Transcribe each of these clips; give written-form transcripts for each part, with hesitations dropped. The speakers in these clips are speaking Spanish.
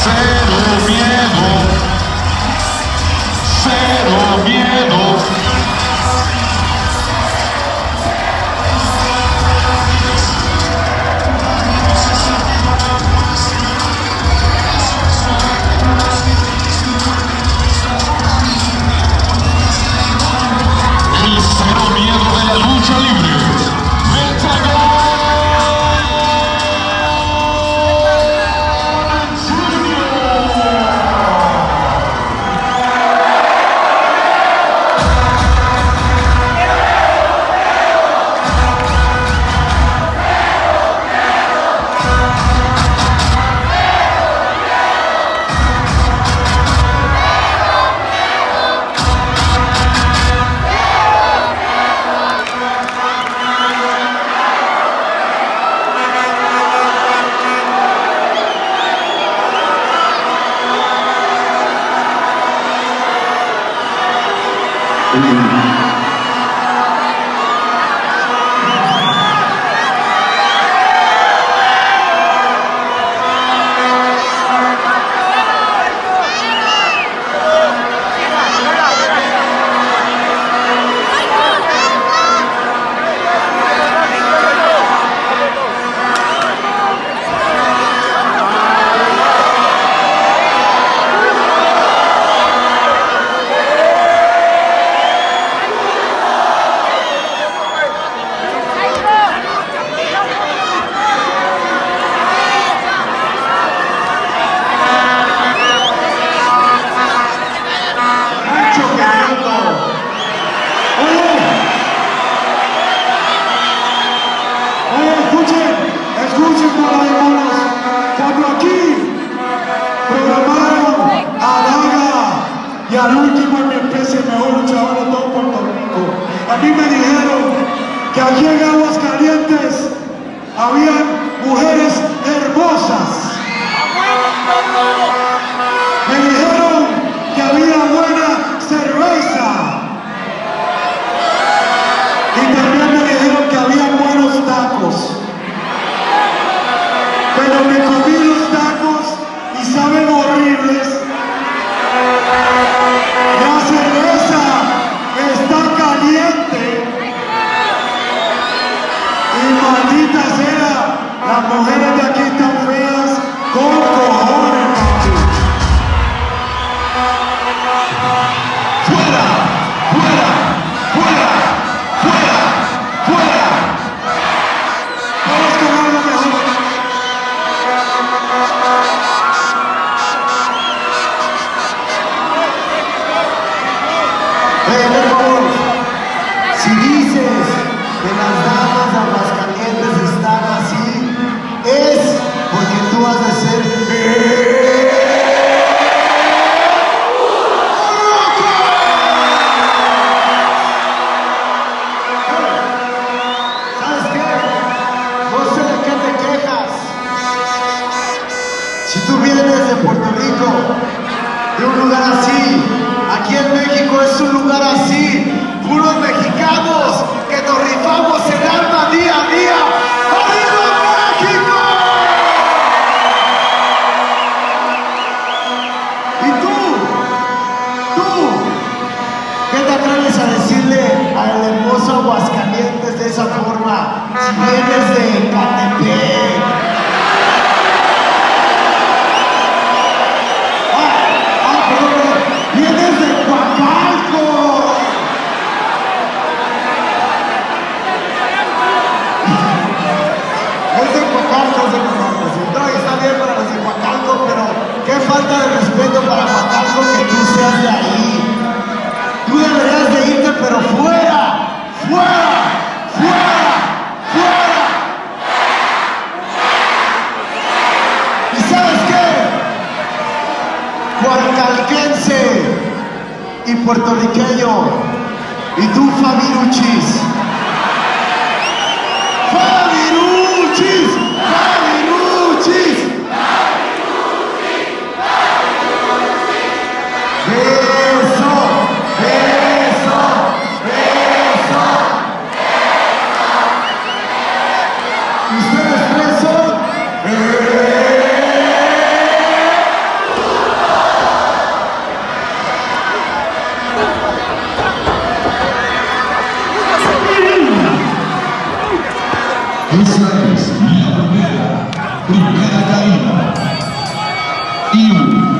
Cero miedo, cero miedo. El cero miedo de la lucha libre. Al último MP, mejor luchador de todo Puerto Rico. A mí me dijeron que aquí en Aguascalientes habían mujeres hermosas. Me dijeron que había buena cerveza. Y también me dijeron que había buenos tacos. Pero me comí los tacos y saben horribles. La cerveza está caliente y maldita sea, las mujeres de aquí están feas con cojones, papi. ¡Fuera! ¡Fuera! ¡Fuera! ¡Fuera! ¡Fuera! Vamos con algo mejor. Por favor, si dices que las damas de Aguascalientes están así, es porque tú has de ser loco. ¿Sabes qué? No sé de qué te quejas. Si tú vienes de Puerto Rico, de un lugar así, aquí en México es un lugar así, puros mexicanos que nos rifamos el alma día a día. ¡Arriba México! Y tú, ¿qué te atreves a decirle al hermoso Aguascalientes de esa forma? Si vienes de Ecatepec, vienes de Coacalco. Es de Coacalco, sí. No, está bien para los de Coacalco, pero qué falta de respeto para Coacalco que tú seas de ahí. Tú deberías de irte, pero fuera, fuera, fuera, fuera. ¿Y sabes qué? Coacalquense y puertorriqueño, y tú, Fabiruchis. ¡Fabiruchis! ¡Fabiruchis! ¡Beso! ¡Beso! ¡Beso! ¿Ustedes tres son? Esa es la primera caída. Y un.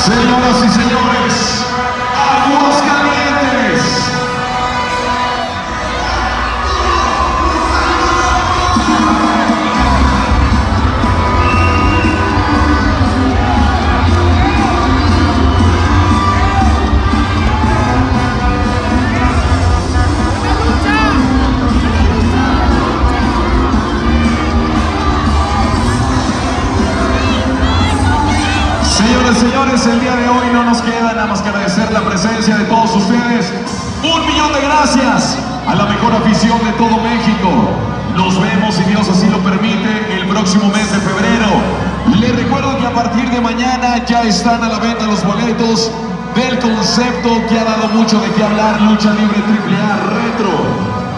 Señoras y señores, Aguascalientes. Señores, el día de hoy no nos queda nada más que agradecer la presencia de todos ustedes. 1.000.000 de gracias a la mejor afición de todo México. Nos vemos, si Dios así lo permite, el próximo mes de febrero. Les recuerdo que a partir de mañana ya están a la venta los boletos del concepto que ha dado mucho de qué hablar, Lucha Libre AAA Retro.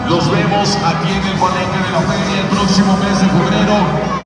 Los vemos aquí en el Palenque de la Feria el próximo mes de febrero.